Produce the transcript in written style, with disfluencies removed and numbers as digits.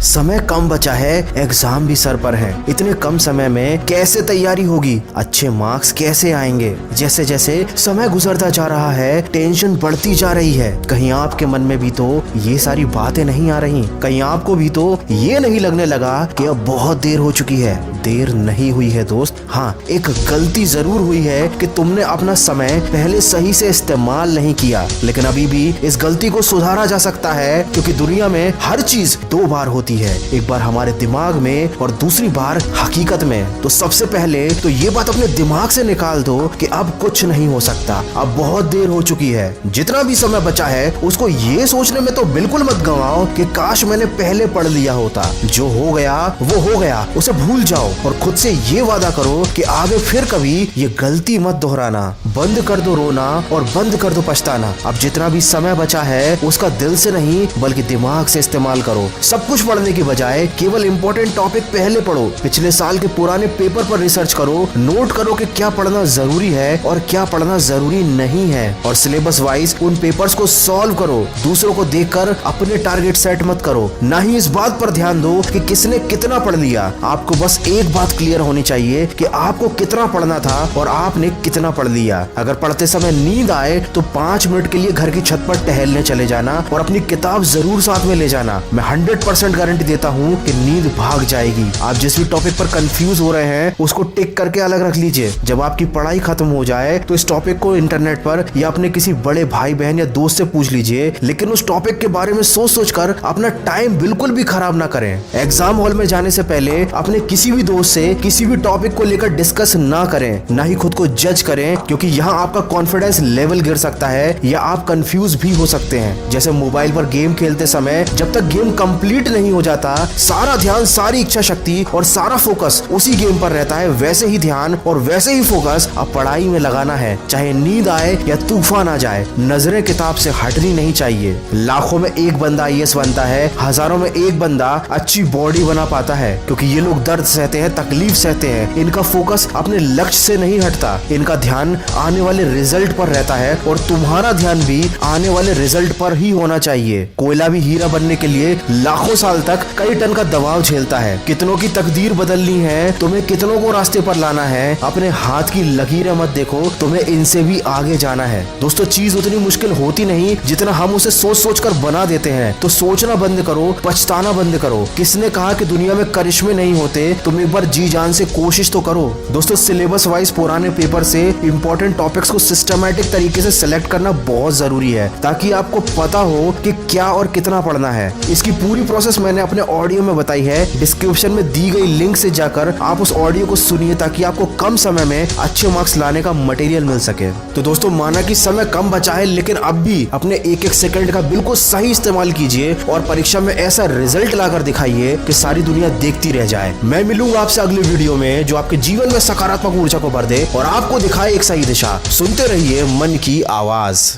समय कम बचा है, एग्जाम भी सर पर है। इतने कम समय में कैसे तैयारी होगी, अच्छे मार्क्स कैसे आएंगे। जैसे जैसे समय गुजरता जा रहा है टेंशन बढ़ती जा रही है। कहीं आपके मन में भी तो ये सारी बातें नहीं आ रही, कहीं आपको भी तो ये नहीं लगने लगा कि अब बहुत देर हो चुकी है। देर नहीं हुई है दोस्त, हाँ एक गलती जरूर हुई है कि तुमने अपना समय पहले सही से इस्तेमाल नहीं किया। लेकिन अभी भी इस गलती को सुधारा जा सकता है, क्योंकि दुनिया में हर चीज दो बार होती है, एक बार हमारे दिमाग में और दूसरी बार हकीकत में। तो सबसे पहले तो ये बात अपने दिमाग से निकाल दो कि अब कुछ नहीं हो सकता, अब बहुत देर हो चुकी है। जितना भी समय बचा है उसको ये सोचने में तो बिल्कुल मत गंवाओ कि काश मैंने पहले पढ़ लिया होता। जो हो गया वो हो गया, उसे भूल जाओ और खुद से ये वादा करो कि आगे फिर कभी ये गलती मत दोहराना। बंद कर दो रोना और बंद कर दो पछताना। अब जितना भी समय बचा है उसका दिल से नहीं बल्कि दिमाग से इस्तेमाल करो। सब कुछ पढ़ने की बजाय केवल इंपॉर्टेंट टॉपिक पहले पढ़ो। पिछले साल के पुराने पेपर पर रिसर्च करो, नोट करो कि क्या पढ़ना जरूरी है और क्या पढ़ना जरूरी नहीं है, और सिलेबस वाइज उन पेपर्स को सॉल्व करो। दूसरों को देखकर अपने टारगेट सेट मत करो, ना ही इस बात पर ध्यान दो कि किसने कितना पढ़ लिया। आपको बस एक बात क्लियर होनी चाहिए कि आपको कितना पढ़ना था और आपने कितना पढ़ लिया। अगर पढ़ते समय नींद आए तो 5 मिनट के लिए घर की छत पर टहलने चले जाना और अपनी किताब जरूर साथ में ले जाना। मैं 100% गारंटी देता हूँ कि नींद भाग जाएगी। आप जिस भी टॉपिक पर कंफ्यूज हो रहे हैं उसको टिक करके अलग रख लीजिए। जब आपकी पढ़ाई खत्म हो जाए तो इस टॉपिक को इंटरनेट पर या अपने किसी बड़े भाई बहन या दोस्त से पूछ लीजिए, लेकिन उस टॉपिक के बारे में सोच सोच कर अपना टाइम बिल्कुल भी खराब ना करें। एग्जाम हॉल में जाने से पहले अपने किसी भी दोस्त से किसी भी टॉपिक को लेकर डिस्कस ना करें, ना ही खुद को जज करें, क्योंकि यहाँ आपका कॉन्फिडेंस लेवल गिर सकता है या आप कंफ्यूज भी हो सकते हैं। जैसे मोबाइल पर गेम खेलते समय जब तक गेम कंप्लीट नहीं हो जाता सारा ध्यान, सारी इच्छा शक्ति और सारा फोकस उसी गेम पर रहता है, वैसे ही ध्यान और वैसे ही फोकस अब पढ़ाई में लगाना है। चाहे नींद आए या तूफान आ जाए, नजरें किताब से हटनी नहीं चाहिए। लाखों में एक बंदा IAS बनता है, हजारों में एक बंदा अच्छी बॉडी बना पाता है, क्योंकि ये लोग दर्द सहते हैं, तकलीफ सहते हैं। इनका फोकस अपने लक्ष्य से नहीं हटता, इनका ध्यान आने वाले रिजल्ट पर रहता है, और तुम्हारा ध्यान भी आने वाले रिजल्ट पर ही होना चाहिए। कोयला भी हीरा बनने के लिए लाखों साल तक कई टन का दबाव झेलता है। कितनों की तकदीर बदलनी है, तुम्हें कितनों को रास्ते पर लाना है। अपने हाथ की लकीरें मत देखो, तुम्हें इनसे भी आगे जाना है। दोस्तों चीज उतनी मुश्किल होती नहीं जितना हम उसे सोच सोच कर बना देते हैं। तो सोचना बंद करो, पछताना बंद करो। किसने कहा कि दुनिया में करिश्मे नहीं होते? तुम एक बार जी जान से कोशिश तो करो। दोस्तों सिलेबस वाइज पुराने पेपर से इंपॉर्टेंट टॉपिक्स को सिस्टमैटिक तरीके से सिलेक्ट करना बहुत जरूरी है, ताकि आपको पता हो कि क्या और कितना पढ़ना है। इसकी पूरी प्रोसेस मैंने अपने ऑडियो में बताई है। डिस्क्रिप्शन में दी गई लिंक से जाकर आप उस ऑडियो को सुनिए, ताकि आपको कम समय में अच्छे मार्क्स लाने का मटेरियल मिल सके। तो दोस्तों माना कि समय कम बचा है, लेकिन अब भी अपने एक एक सेकंड का बिल्कुल सही इस्तेमाल कीजिए और परीक्षा में ऐसा रिजल्ट लाकर दिखाइए कि सारी दुनिया देखती रह जाए। मैं मिलूंगा आपसे अगले वीडियो में जो आपके जीवन में सकारात्मक ऊर्जा को भर दे और आपको दिखाए एक सही दिशा। सुनते रहिए मन की आवाज।